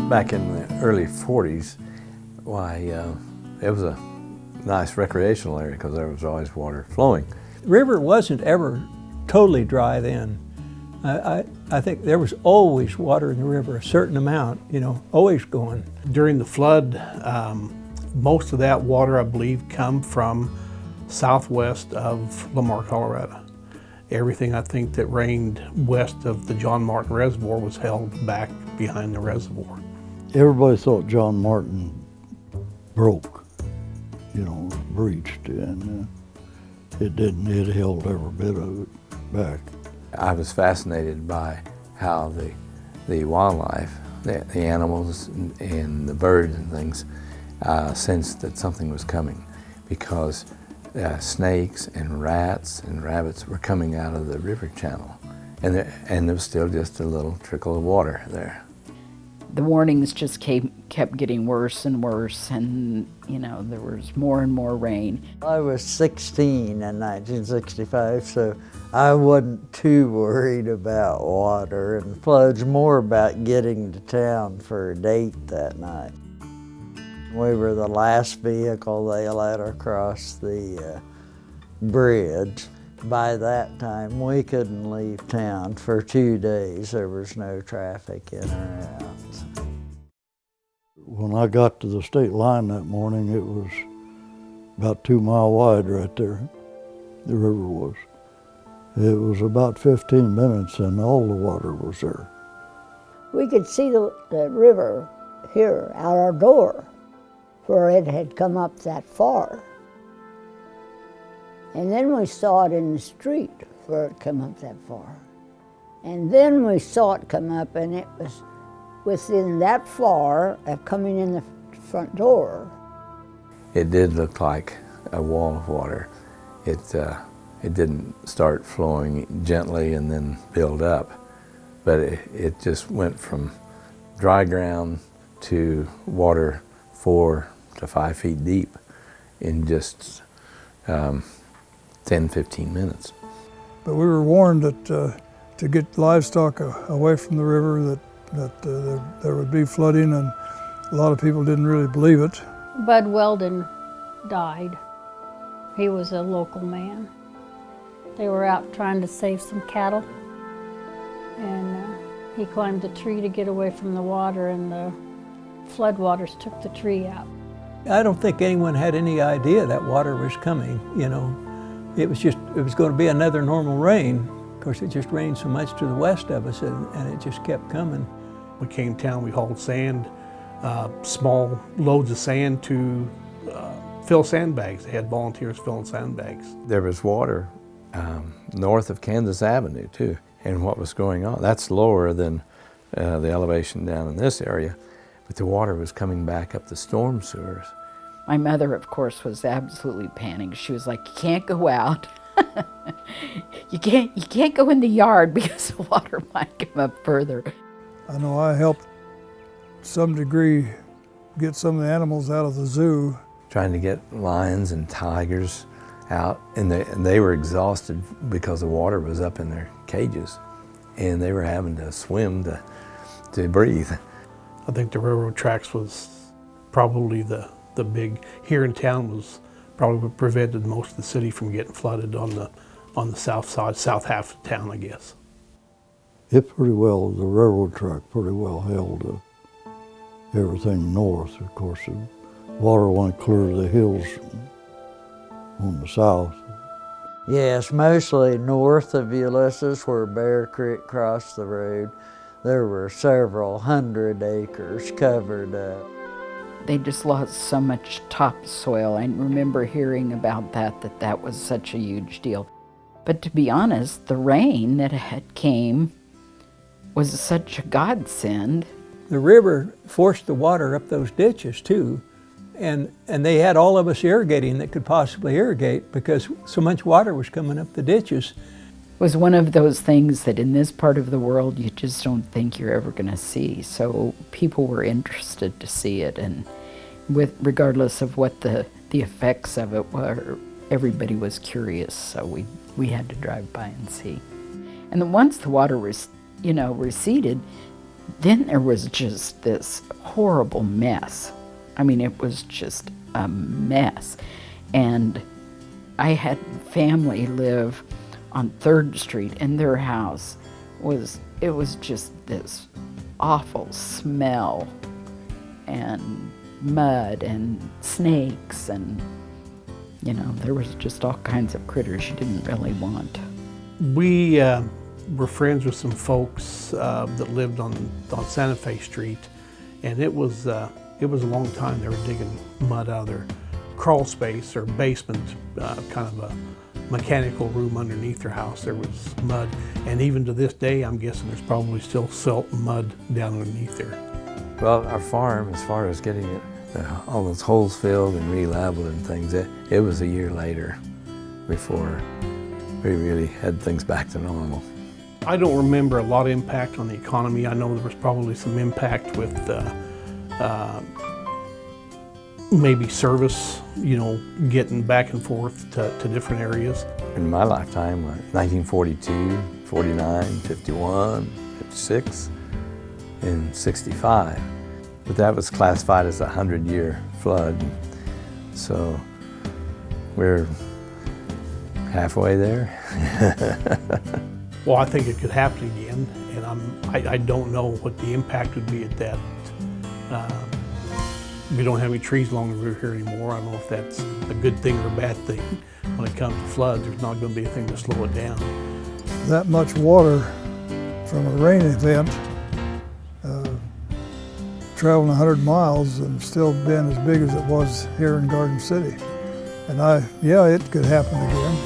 Back in the early 40s, it was a nice recreational area because there was always water flowing. The river wasn't ever totally dry then. I think there was always water in the river, a certain amount, always going. During the flood, most of that water, I believe, come from southwest of Lamar, Colorado. Everything I think that rained west of the John Martin Reservoir was held back behind the reservoir. Everybody thought John Martin broke, breached, and it didn't. It held every bit of it back. I was fascinated by how the wildlife, the animals and the birds and things sensed that something was coming, because snakes and rats and rabbits were coming out of the river channel, and there was still just a little trickle of water there. The warnings just kept getting worse and worse, and there was more and more rain. I was 16 in 1965, so I wasn't too worried about water and floods, more about getting to town for a date that night. We were the last vehicle they let across the bridge. By that time, we couldn't leave town for 2 days. There was no traffic in or out. When I got to the state line that morning, it was about 2 miles wide right there, the river was. It was about 15 minutes and all the water was there. We could see the river here out our door, where it had come up that far. And then we saw it in the street where it come up that far. And then we saw it come up, and it was within that far of coming in the front door. It did look like a wall of water. It didn't start flowing gently and then build up, but it just went from dry ground to water 4 to 5 feet deep in just 10-15 minutes. But we were warned that to get livestock away from the river, that there would be flooding, and a lot of people didn't really believe it. Bud Weldon died. He was a local man. They were out trying to save some cattle, and he climbed a tree to get away from the water, and the floodwaters took the tree out. I don't think anyone had any idea that water was coming, It was going to be another normal rain. Of course, it just rained so much to the west of us, and it just kept coming. We came down, we hauled sand, small loads of sand to fill sandbags. They had volunteers filling sandbags. There was water north of Kansas Avenue too, and what was going on. That's lower than the elevation down in this area, but the water was coming back up the storm sewers. My mother, of course, was absolutely panicking. She was like, "You can't go out. You can't go in the yard because the water might come up further." I know I helped, to some degree, get some of the animals out of the zoo. Trying to get lions and tigers out, and they were exhausted because the water was up in their cages, and they were having to swim to breathe. I think the railroad tracks was probably the big, here in town, was probably what prevented most of the city from getting flooded on the south side, south half of town, I guess. The railroad track pretty well held everything north. Of course, the water went clear to the hills on the south. Yes, mostly north of Ulysses, where Bear Creek crossed the road. There were several hundred acres covered up. They just lost so much topsoil. I remember hearing about that was such a huge deal. But to be honest, the rain that had came was such a godsend. The river forced the water up those ditches too, and they had all of us irrigating that could possibly irrigate because so much water was coming up the ditches. It was one of those things that in this part of the world you just don't think you're ever going to see. So people were interested to see it, and regardless of what the effects of it were, everybody was curious. So we had to drive by and see. And then once the water was, receded, then there was just this horrible mess. I mean, it was just a mess. And I had family live on 3rd Street, and their house was just this awful smell and mud and snakes, and you know, there was just all kinds of critters you didn't really want. We were friends with some folks that lived on Santa Fe Street, and it was a long time they were digging mud out of their crawl space or basement, kind of a mechanical room underneath their house. There was mud, and even to this day, I'm guessing there's probably still silt and mud down underneath there. Well, our farm, as far as getting it, all those holes filled and re-leveled and things, it was a year later before we really had things back to normal. I don't remember a lot of impact on the economy. I know there was probably some impact with maybe service, you know, getting back and forth to different areas. In my lifetime, 1942, 49, 51, 56, and 65. But that was classified as a 100-year flood. So we're halfway there. Well, I think it could happen again, and I don't know what the impact would be at that. We don't have any trees along the river here anymore. I don't know if that's a good thing or a bad thing. When it comes to floods, there's not going to be a thing to slow it down. That much water from a rain event, traveling 100 miles and still being as big as it was here in Garden City. And yeah, it could happen again.